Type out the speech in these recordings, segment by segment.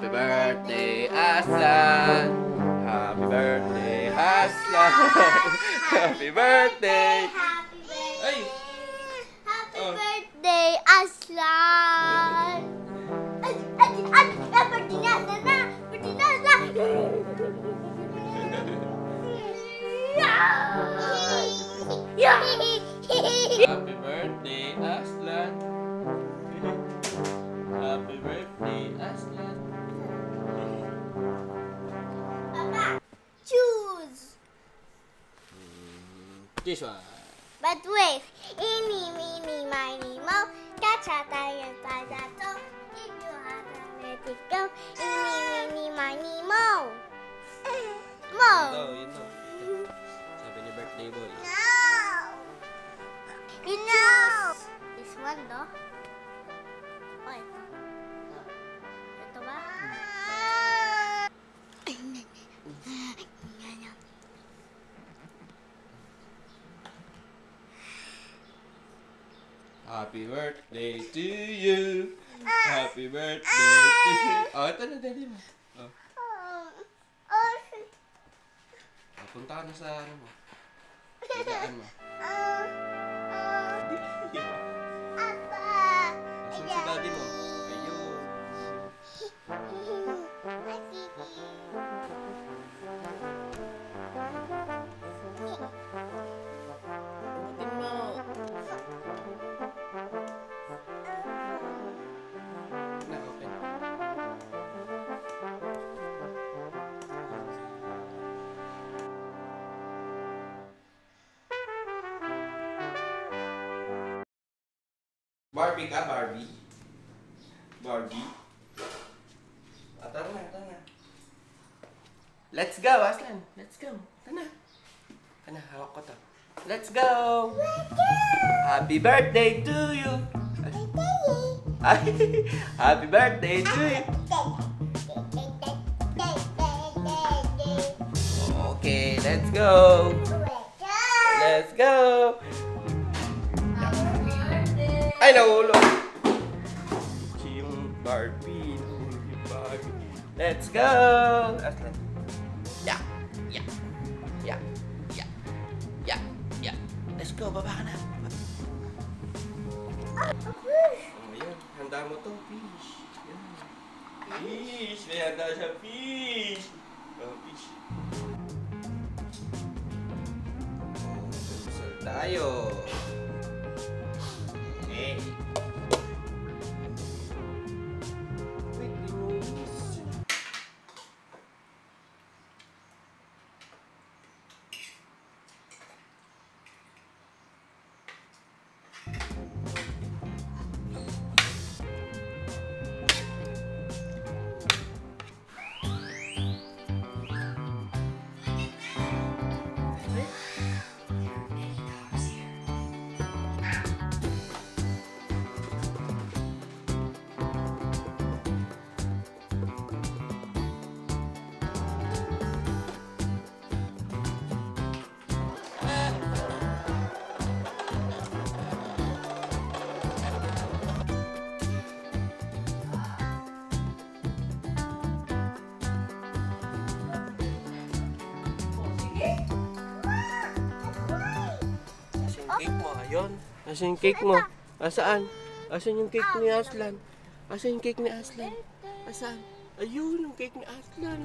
Happy birthday, Aslan! Happy birthday, Aslan! Happy birthday! Ay! Happy birthday, Aslan! Birthday na! Birthday na, Aslan! Happy birthday, Aslan! Happy birthday, Aslan! Papa, choose! This one. But wait, eeny, meeny, miny, mo, catch a tiger by the toe. If you have to let it go, eeny, meeny, miny, mo. Mo. Yun to. Sabi ni birthday boy. No. You choose. This one, no? Oh, ito. Ito ba? Happy birthday to you. Happy birthday to you. Oh, ito na, dali mo. Oh. Punta ka na sa ano mo. Higaan mo. Asan si daddy mo? Ayun. Butin mo. Na, open. Barbie ka, Barbie? Barbie? Ah, tara na, tara na. Let's go, Aslan. Let's go. Tara na. Tara na, hawak ko to. Let's go! Happy birthday to you! Happy birthday to you! Okay, let's go! Let's go! Ay, nahulog! Si yung Barbie. Yung Barbie. Let's go! Aslan. Yeah! Yeah! Yeah! Yeah! Yeah! Yeah! Let's go! Baba ka na! Ayan. Handa mo to. Fish. Yan. Fish! May handa siya. Fish! Oh, fish. Oh, sal tayo. Okay. Wait, remove. Cake mo, ayun. Asan yung cake mo? Asaan? Asan yung cake ni Aslan? Asan yung cake ni Aslan? Asan? Ayun, yung cake ni Aslan.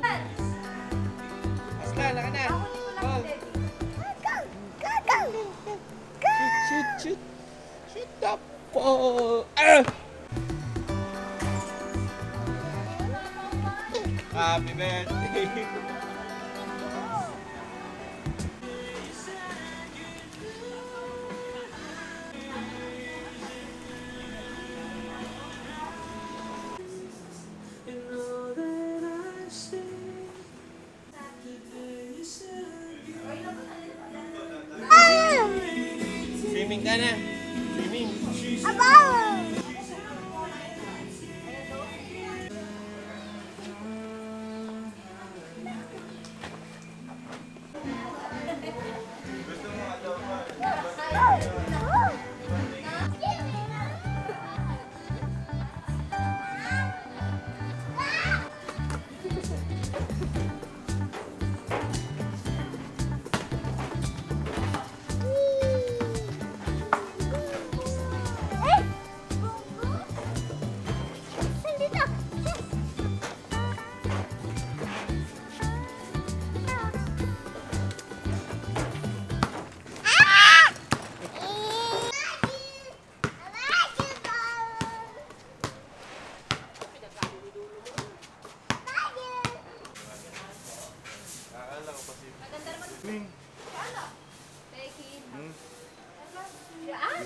Aslan, naka na. Oh. Shoot. Shoot the ball. Ah! Happy birthday. Swimming ka na. Swimming.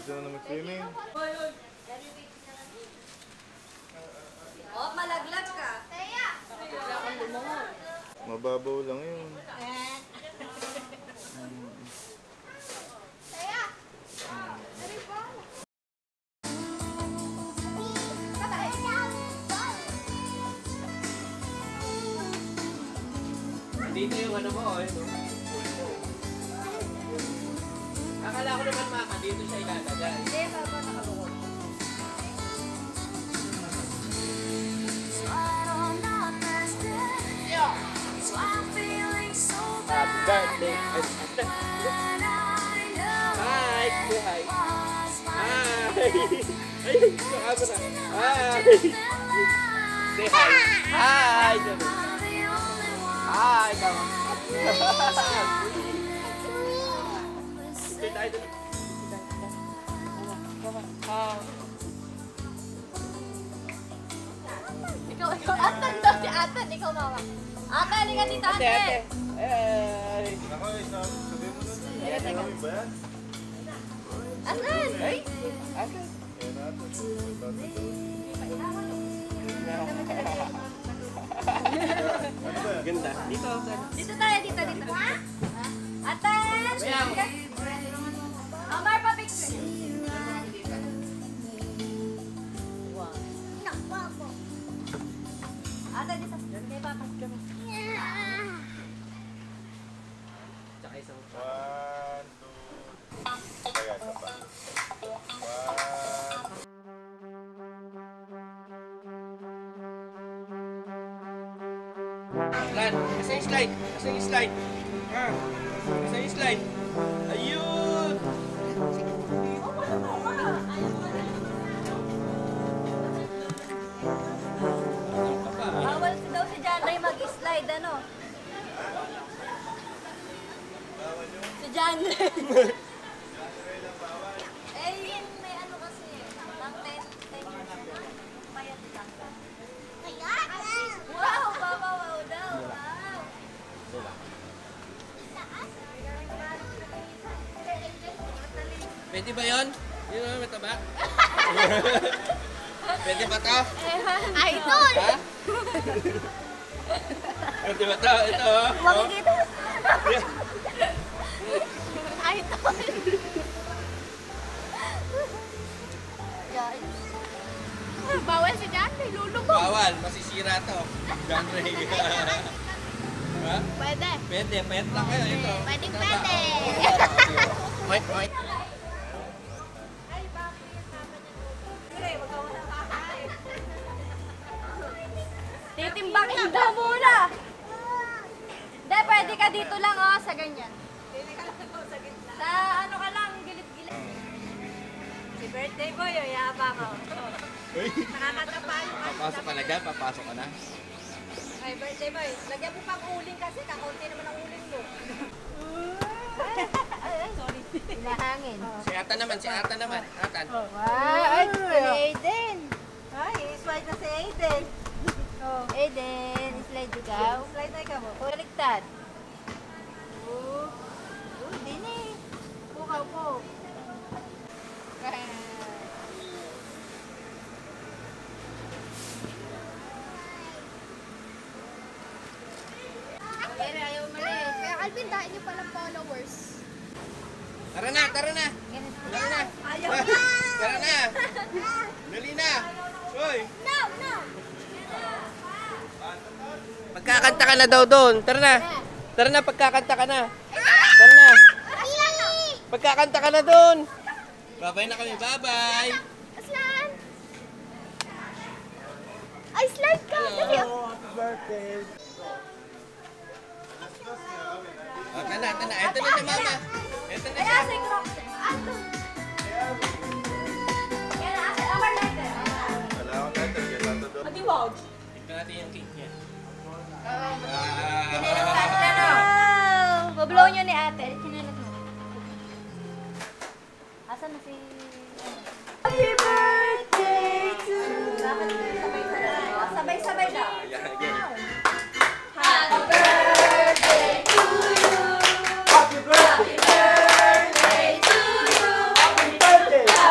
Gusto na mag-swimming? Oh, malaglag ka. Mababaw lang yun. Dito yung ano mo, eh. Akala ko naman mama, dito siya ilalagay. Hindi, baba nakalukot. Happy birthday. Hi! Say hi. Hi! Ayun, saka mo na. Hi! Say hi. Hi! Sabi. Hi! Come on. Say hi doon. Ikaw, Atan daw si Atan. Ikaw, mama. Atan, halika dito, Ate, Ate. ate. Hey! Ako, sabi mo na din. Sabi ba yan? Atan! Hey! Ate. Kaya natin. Ganda. Dito. Dito tayo, dito. Ha? Atan! Mayang. Amar pa picture. Atan, dito. Kay Papa. Tsaka isang... 1, 2. Kaya, isa pa. 1. Lan, asan yung slide? Asan yung slide? Ha? Asan yung slide? Ayun! Bawal daw si John Ray mag-slide, ano? Si John Ray. Eh, yun, may ano kasi, lang 10 payat lang. Wow, wow daw, wow. Pwede ba yun? Yun naman mataba? Pwede ba to? Idol! Ha? Pwede ba to? Ito oh. Makikita mo. Yeah. Idol! Bawal si John Ray, lulubog. Bawal, masisira to. John Ray. Ha? Pwede. Pwede, pwede lang kayo. Ito. Pwede, Taba. pwede. Oink, oink. Titimbangin daw muna. Hindi, pwede ka dito lang, oh, sa ganyan. Sa ano ka lang, gilid-gilid. Si birthday boy, oh, yaba ka. Nakakatapa yung Papasok ka na dyan, papasok ka na. Ay, birthday boy, lagyan mo pang uling kasi, kakaunti naman ang uling mo. Sorry. Hinahangin. Si Atan naman, si Atan naman. Atan. Ay, si Aiden. Ay, slide na si Aiden. Oh. Aiden, slide ikaw. Slide na ikaw mo. Baliktad. Din eh. Bukaw po. Ayaw mali. Kaya Alvin, dahil niyo palang followers. Tara na, tara na. Tara na. Ayaw Ah, na. Tara na. Dali na. Hoy. No, no. Pagkakanta ka na daw doon. Tara na. Tara na, pagkakanta ka na. Tara na. Pagkakanta ka na doon. Babay na kami. Bye-bye. Aslan! Ay, slide ka! Dali, oh. Happy birthday! Ito na, ito na. Ito na si mama. Ito na Ay, siya. asay crocs. Ato. Yan, asay Amar letter. Wala akong letter, kaya nato doon. Adiwag. Tignan natin yung cake niya. Wow! Bablow nyo ni ate. Sinanot mo. Asan na si... Happy birthday to you! Sabay-sabay na. Ayan, again. Happy birthday to you! Happy birthday! Happy birthday to you! Happy birthday!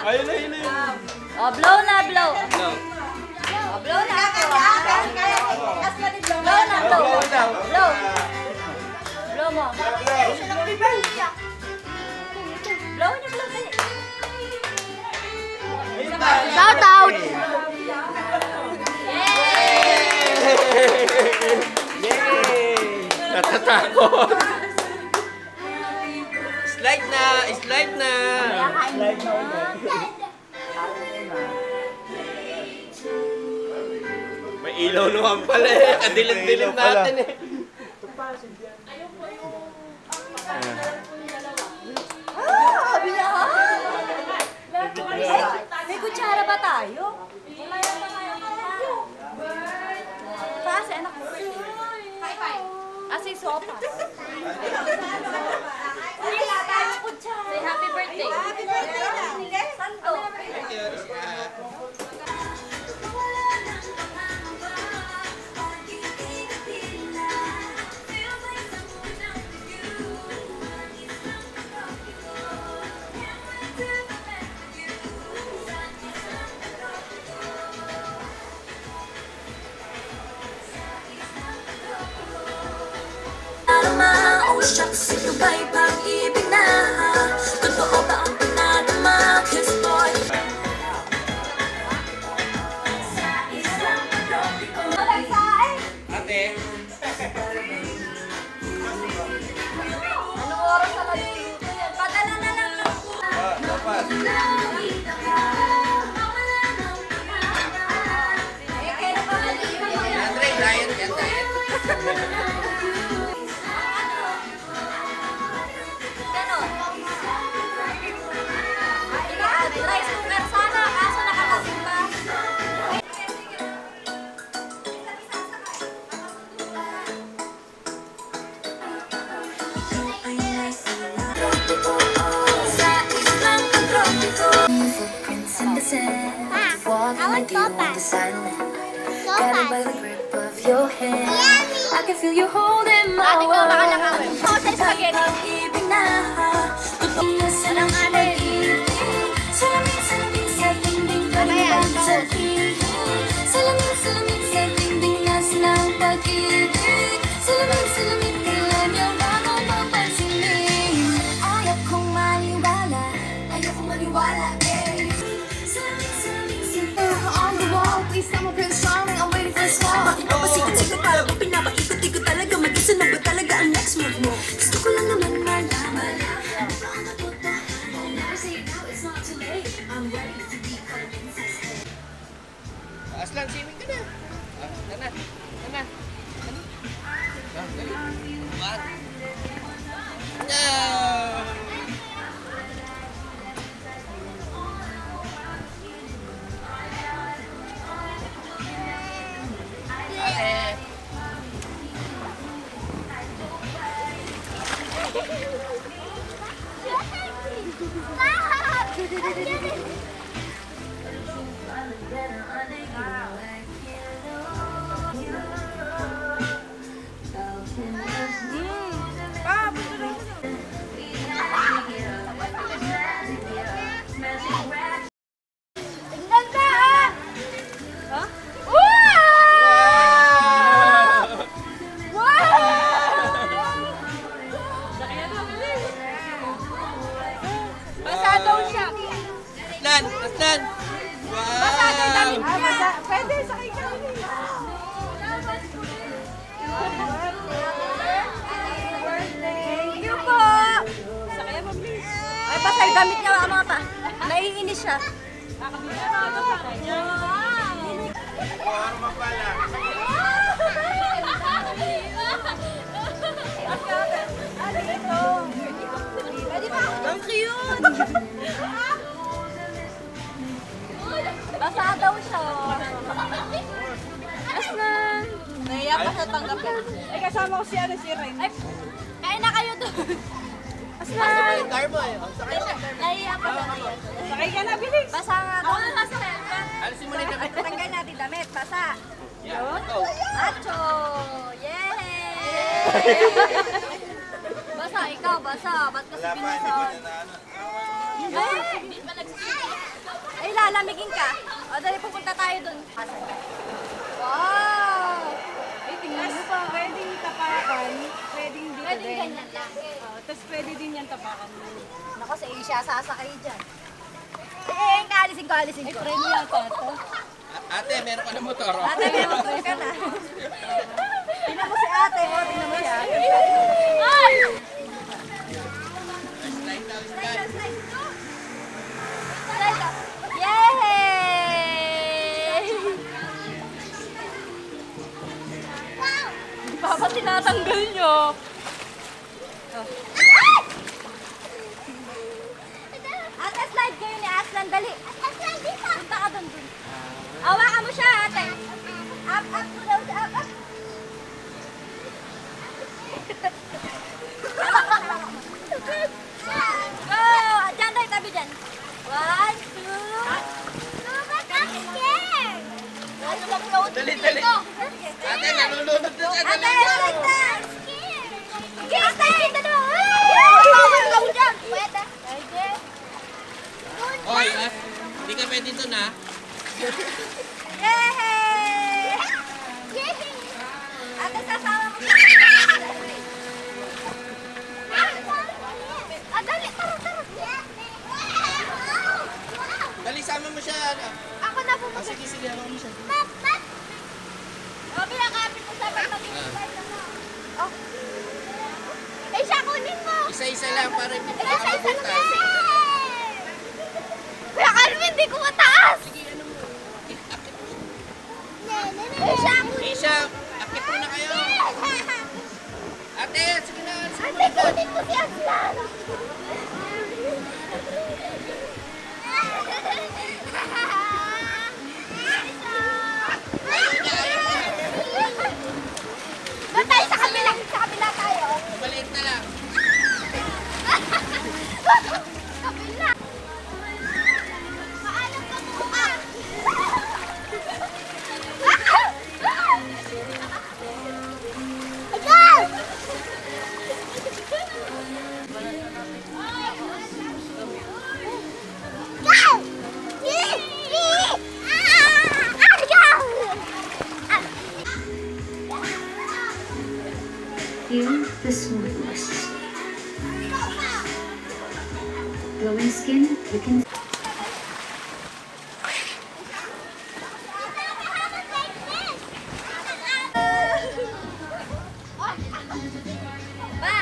Ayun na, ayun na. Oh, blow na, blow. No. Oh, blow na ako, ha? Blow na, blow. Blow daw. Blow. Blow mo. Blow niyo, blow. Dali. Shout out! Yay! Natatakot. Slide na! Slide na! May ilaw naman pala eh. Kadilim-dilim natin eh. May kutsara ba tayo? Paas, anak ko. Asi sopas. Wala tayong kutsara. Say happy birthday. Happy birthday. Santo. Oh shucks, ito ba'y pag-ibig na? Totoo ba ang pinadama? Kiss boy. Ate, Anong oras na naluluto yan? Padala na lang ng dapat. kailan pa naluluto yan? Andre, diet yan, diet. Ganon. Rice cooker sana, kaso nakakasin pa. Sa islang tropiko. Footprints in the sand. Walking with you on the silent. Guided by the grip of your hand. I can feel you holding my Ate ko, baka nakawin. Sausage spaghetti. Pag-ibig na. Totoo sa lang pag-ibig. Salamin, salamin sa dingding. Pag-ibig sa dingding. Salamin, salamin sa dingding. Nasa ng pag-ibig. Salamin, salamin. Kailan yung bago mapansinin. Ayaw kong maniwala. Ayaw kong maniwala. Salamin, salamin sa on the wall. Please tell me Prince Charming. I'm waiting for a small. Bakit pa pasikot-sikot? Para ba pinapaikot-ikot talaga? Mag-isa na ba talaga ang next move mo? Gusto ko lang naman malaman. Ano ba ang natuto? Never say it now, it's not too late. I'm ready to be a princess. Aslan, swimming ka na. Tana. Tana. Dali. One. No! Ate. Tignan ka, ha? Ha? Basa daw siya. Aslan! Aslan! Basa daw damit Wow! niya. Pwede, sakay ka rin. Thank you po. Sakay mo, please. Ay, basa yung damit niya, mga pa. Naiinis siya. Warma pala. Ang cute! Basa daw siya. Aslan! Naiya pa sa tanggapin. Ay, kasama ko si Ren. Ay, kain na kayo doon. Aslan! Darmo eh. Naiya pa sa tanggapin. Sakay ka na, bilis! Basa nga daw. Alisin mo na yung damit. Tanggal natin damit, basa. Yeah, go. Acho! Yay! Basa, ikaw, basa. Ba't kasi Wala pa, hindi ko binasa? na ano. Ay, lalamigin ka. O, dali, pupunta tayo dun. Wow! Ay, tingnan mo pa, pwedeng tapakan, pwedeng dito Pwede din. ganyan lang. Tapos pwede din yan tapakan mo. Naku, sa Asia, sasakay dyan. Eh, kaalisin ko, alisin ko. Ay, Preno yata ito. Ate, meron ka na motor. oh. Ate, may mag ka na. Tingnan mo si ate, o, tingnan mo si ate. Ay! Slide down, slide. Yay! Di pa ba tinatanggal nyo? Ate, slide kayo ni Aslan, dali. Punta ka dun. Hawakan mo siya, ate. Up, mo daw siya, up. Go! Diyan tayo, tabi dyan. 1, 2. Dali, dali. Ate, nalulunod na siya. Ate, Dali. like that. Sige, stay kita doon. Bawal ka dyan. Pwede. Pwede. Hoy, hindi ka pwede doon ha. Yay! Ate, sasama ko. Dali, tara. Dali, sama mo siya. Ako na pumunta. Sige, sige, ako mo siya. O, pinakapit mo sa pagpapit. Oh. Eh, siya kunin mo. Isa-isa lang para hindi ka Isa-isa makabutan. lang. Kuya Calvin, hindi ko mataas. Eh, siya kunin. Isha, akit muna kayo. Ate, sige na. Ate, kunin mo si Aslan. Doon tayo sa kabila. Sa kabila tayo. Maliit na lang. Kabila. Paalam ka muna. Ayan! Go! Feel the smoothness. Glowing skin, you can Ba!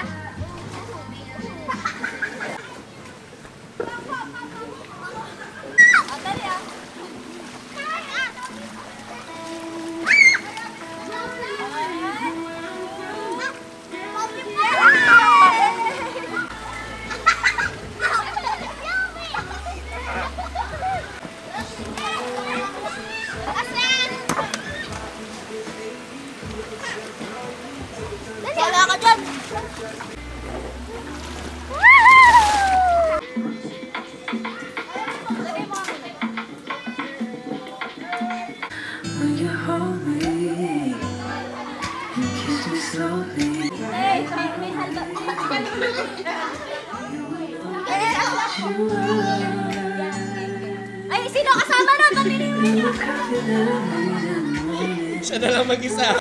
Ang dali ah. Wala ka dyan! when you hold me and kiss me slowly. Hey, may handa. Ay, sino kasama nun? Pamili mo niya. Siya na lang mag-isa.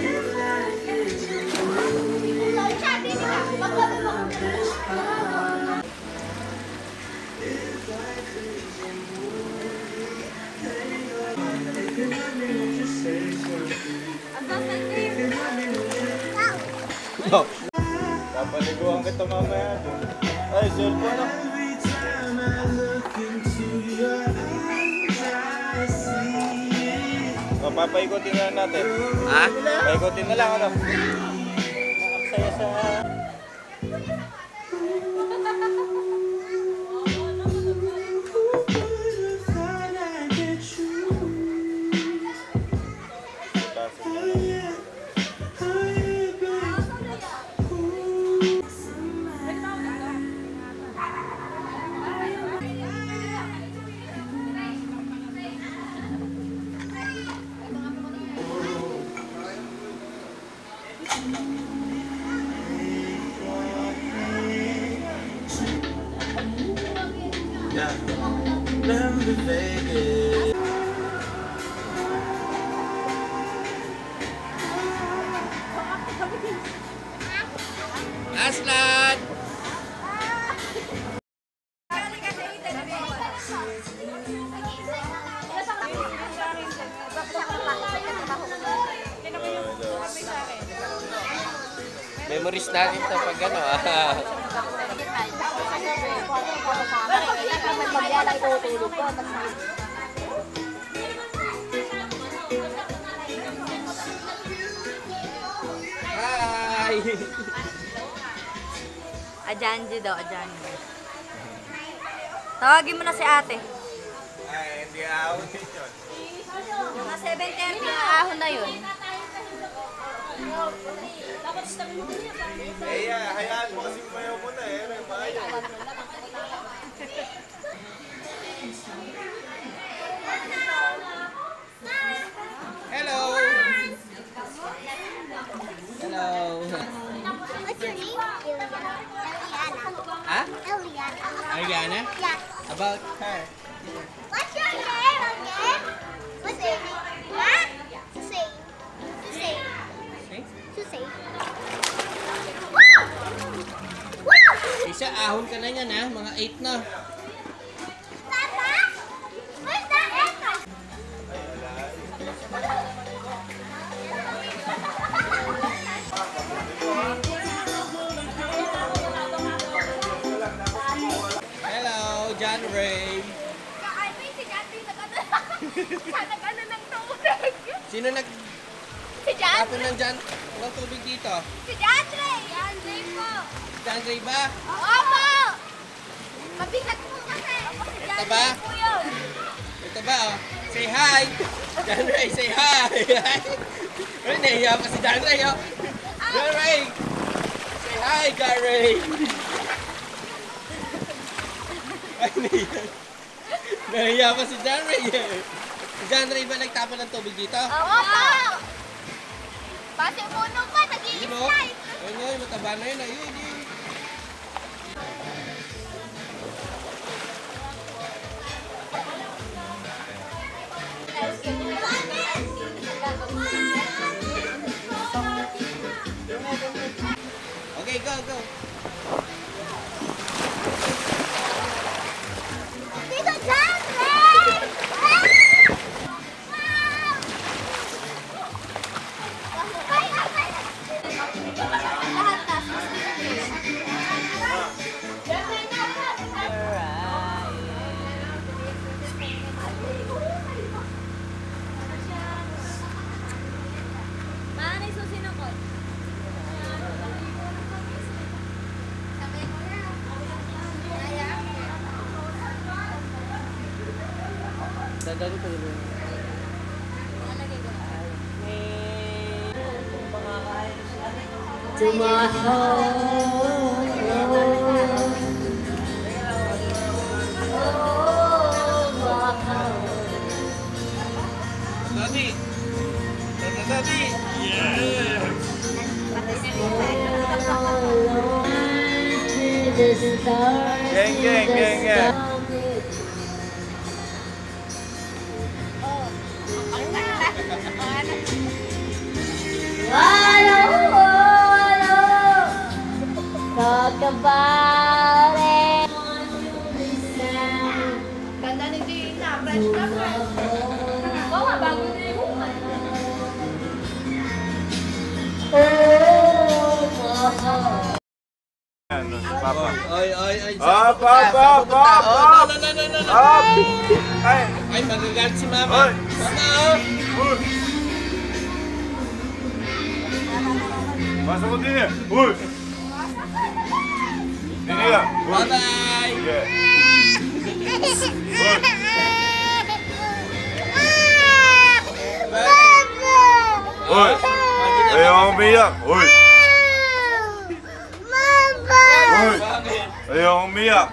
Papaliguan kita mamaya. Ay, cellphone ako. O, papaikutin na natin. Ha? Paikutin na lang, ano? Aksaya sa... Yeah. Never be fake. Aslan! Memories natin ito pag ano Hi! Ajanji daw, Ajanji. Tawagin mo na si ate. Ay, hindi ahon yun. Mga 7:30 na ahon na yun. Eh, hayaan mo kasi mayaw mo na eh. May bayan. Hello! Hello! What's your name? Eliana. Ha? Eliana. Ariana? Yeah. About her. What's your name again? What's your name? What? Susay. Susay. Okay. Susay. Wow! Wow! Isa, ahon ka na yan ha. Mga 8 na. Papa? Where's that apple? Hello, John Ray. Nag-ano ng tubig? Sino nag Si John? tapon ng tubig dito? Si John Ray! John Ray po! John Ray ba? Opo! Mabigat po kasi! Si John Ito ba? Ray po yun! Ito ba oh? Say hi! John Ray, say hi! Ay, nahiya pa si John Ray oh! John Ray! Say hi, John Ray! Ay, nahiya. Nahiya pa si John Ray eh. Si John Ray ba nagtapon ng tubig dito? Opo! Base puno pa, Yun o. nag-i-slide! Ayun o, mataba na yun. Ayun, yun. Okay, go, go. Dito, John Ray! Maanay susunod ko. Dadali ko yun. Daddy! Daddy! Yeah! Geng, geng, geng, geng. Talk about it. Ganda ni Gina, fresh na fresh. Oo nga, bago na yung human. Ano, si Papa. Oy, oy, oy. Up, up, up, up, Oh, up. no, no, no, no, no. Up! Ay! Ay, magagalit si Mama. Oy! Mama, oh. Uy! Pasok ko din eh! Uy! Dini lang! Uy! Bye-bye. Yeah! Uy! Ayaw akong umiyak! Uy! Uy! Bakit? Ayaw akong umiyak!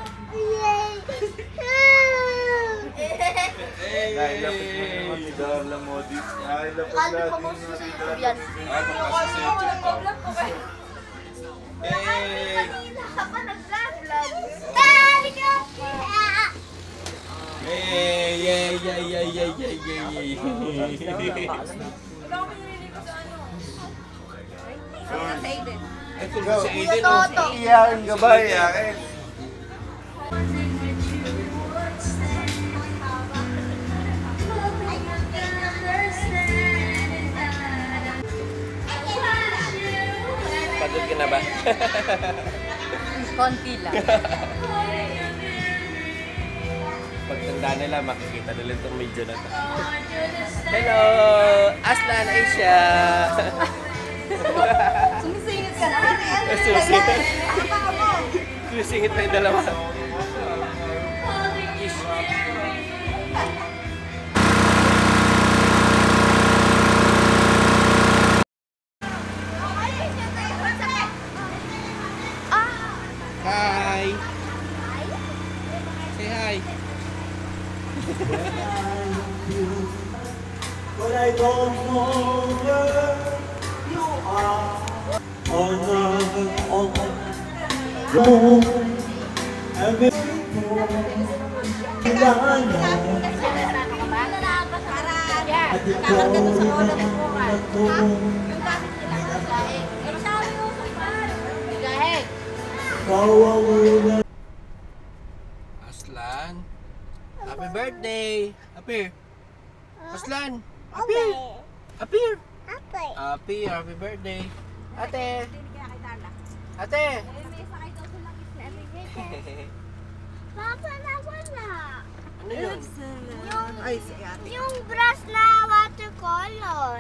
Hey. Nailapit mo naman si Darla Modi. Nailapit natin naman si Darla. Hey. Sa Aiden. Ito ba si Aiden? Toto. Iyakin ka ba? Iyakin. Pagod ka na ba? Konti lang. Pagtanda nila, makikita nila itong medyo na to. Hello! Aslan Asia! Sumisingit ka na. Sumisingit. Sumisingit na yung dalawa. Kiss. Hi! Say hi! But I don't know where you are. Another room, and this at the corner. Aslan! Happy birthday! Appear! Aslan! Appear! Appear! Happy birthday! Ate! Ate! Papa, nawala. Ano yun? Yung brush na watercolor.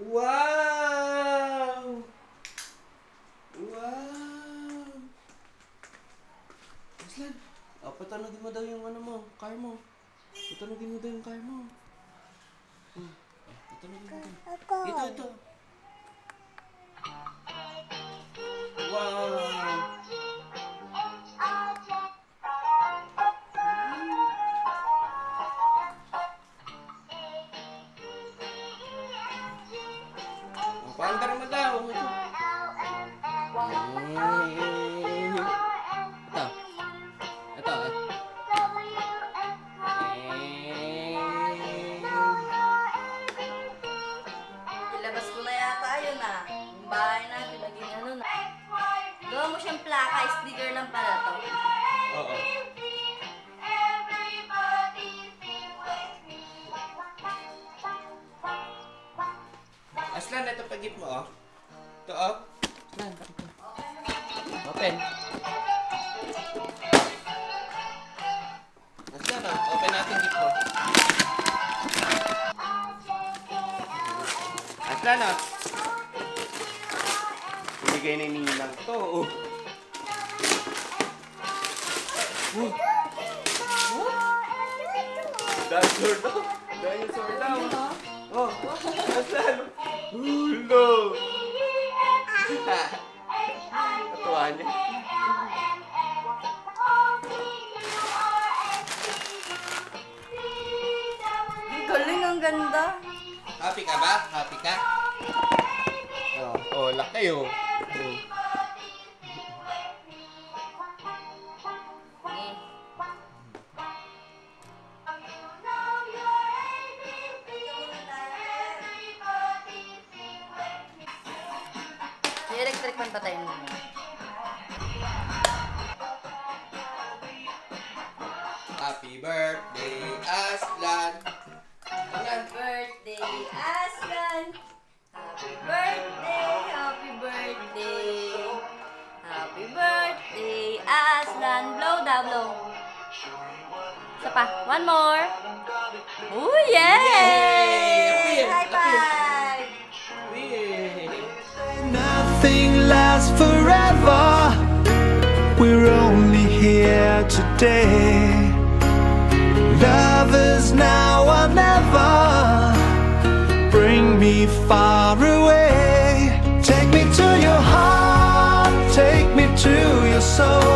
Wow! Wow! Aslan! Patanogin mo daw yung ano mo, car mo. Patanogin mo daw yung car mo. Patanogin mo daw. Ito. Wow! Paandar mo daw. Ito. Ilabas ko na yata yun ah. Yung bahay natin naging ano na. Gawa mo siyang plaka, sticker lang pala to. Oo. Aslan, ito pag-gift mo, oh. Ito, oh. Aslan, pakita. Open. Aslan, oh. Open natin gift mo. Aslan, oh. Binigay ni Ninang to, oh. Dinosaur daw. Dinosaur daw. Oh, Aslan. Hulo. Natuwa niya. Ang galing, ang ganda. Happy ka ba? Happy ka? Oh, lak kayo. Oh. Electric fan patayin mo. Happy birthday, Aslan. Happy birthday, Aslan. Happy birthday, happy birthday. Happy birthday, Aslan. Blow daw, blow. Isa pa. One more. Oh, yay! Yay! High five! Nothing lasts forever. We're only here today. Love is now or never. Bring me far away. Take me to your heart. Take me to your soul.